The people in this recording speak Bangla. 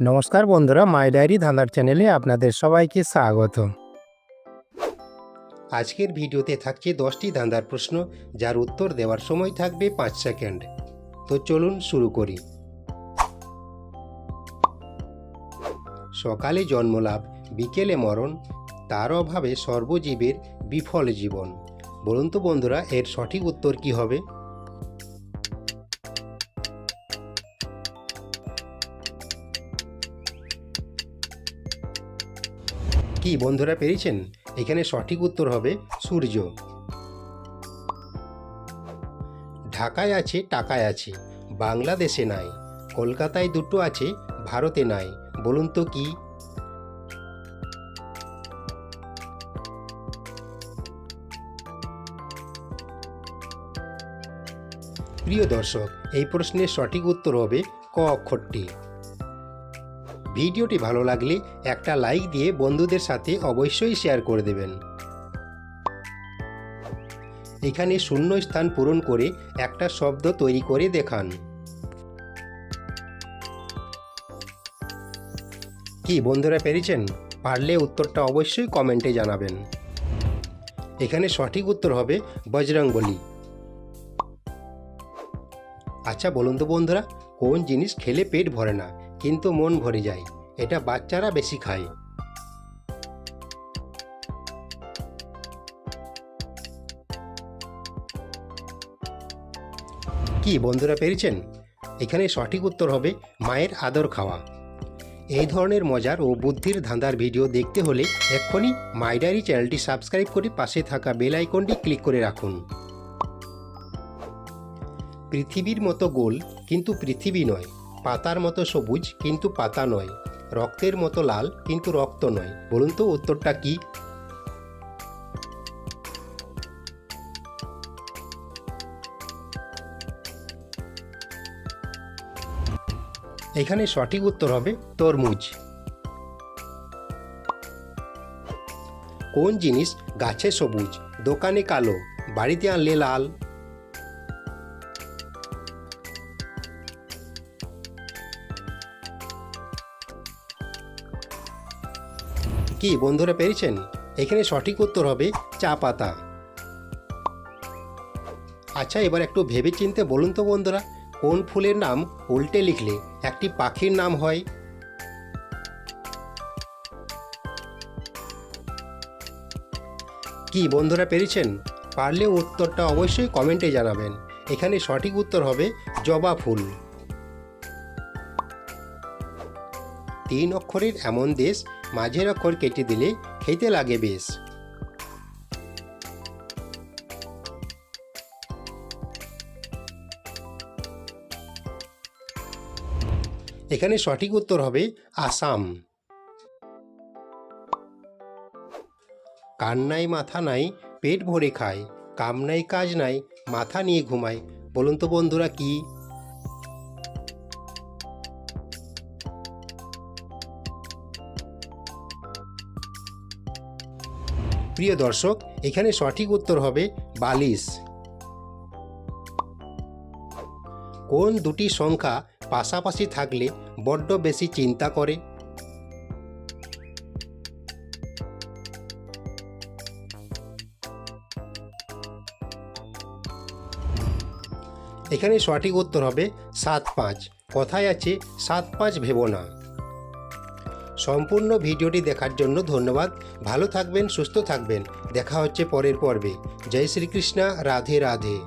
নমস্কার বন্ধুরা, মাই ডায়েরি ধাঁধার চ্যানেলে আপনাদের সবাইকে স্বাগত। আজকের ভিডিওতে থাকছে 10টি ধাঁধার প্রশ্ন, যার উত্তর দেওয়ার সময় থাকবে 5 সেকেন্ড। তো চলুন শুরু করি। সকালে জন্মলাভ, বিকেলে মরণ, তার অভাবে সর্বজীবের বিফল জীবন। বলুন তো বন্ধুরা, এর সঠিক উত্তর কি হবে? কি বন্ধুরা পেরেছেন? এখানে সঠিক উত্তর হবে সূর্য। ঢাকায় আছে, টাকায় আছে, বাংলাদেশে নাই, কলকাতায় দুটো আছে, ভারতে নাই। বলুন তো কি? প্রিয় দর্শক, এই প্রশ্নের সঠিক উত্তর হবে ক অক্ষরটি। ভিডিওটি ভালো লাগলে একটা লাইক দিয়ে বন্ধুদের সাথে অবশ্যই শেয়ার করে দেবেন। এখানে শূন্য স্থান পূরণ করে একটা শব্দ তৈরি করে দেখান। কি বন্ধুরা পেরেছেন? পারলে উত্তরটা অবশ্যই কমেন্টে জানাবেন। এখানে সঠিক উত্তর হবে বজরংবলী। আচ্ছা বলুন তো বন্ধুরা, কোন জিনিস খেলে পেট ভরে না কিন্তু মন ভরে যায়? এটা বাচ্চারা বেশি খায়। কি বন্ধুরা পেরেছেন? এখানে সঠিক উত্তর হবে মায়ের আদর খাওয়া। এই ধরনের মজার ও বুদ্ধির ধাঁধার ভিডিও দেখতে হলে এক্ষুনি মাই ডায়েরি চ্যানেলটি সাবস্ক্রাইব করে পাশে থাকা বেল আইকনটি ক্লিক করে রাখুন। পৃথিবীর মতো গোল কিন্তু পৃথিবী নয়, পাতার মতো সবুজ কিন্তু পাতা নয়, রক্তের মতো লাল কিন্তু রক্ত নয়। বলুন তো উত্তরটা কি? এখানে সঠিক উত্তর হবে তরমুজ। কোন জিনিস গাছে সবুজ, দোকানে কালো, বাড়িতে আনলে লাল? কি বন্ধুরা পেরেছেন? এখানে সঠিক উত্তর হবে চা পাতা। আচ্ছা, এবার একটু ভেবে চিনতে বলুন তো বন্ধুরা, কোন ফুলের নাম উল্টে লিখলে একটি পাখির নাম হয়? কি বন্ধুরা পেরেছেন? পারলে উত্তরটা অবশ্যই কমেন্টে জানাবেন। এখানে সঠিক উত্তর হবে জবা ফুল। 3 অক্ষরের এমন দেশ, মাঝের অক্ষর কেটে দিলে খেতে লাগে বেশ। এখানে সঠিক উত্তর হবে আসাম। কান নাই মাথা নাই, পেট ভরে খায়, কাম নাই কাজ নাই, মাথা নিয়ে ঘুমায়। বলুন তো বন্ধুরা কি? প্রিয় দর্শক, এখানে সঠিক উত্তর হবে বালিশ। কোন দুটি সংখ্যা পাশাপাশি থাকলে বড্ড বেশি চিন্তা করে? এখানে সঠিক উত্তর হবে 7-5। কথায় আছে 7-5 ভেবো না। সম্পূর্ণ ভিডিওটি দেখার জন্য ধন্যবাদ। ভালো থাকবেন, সুস্থ থাকবেন। দেখা হচ্ছে পরের পর্বে। জয় শ্রীকৃষ্ণ, রাধে রাধে।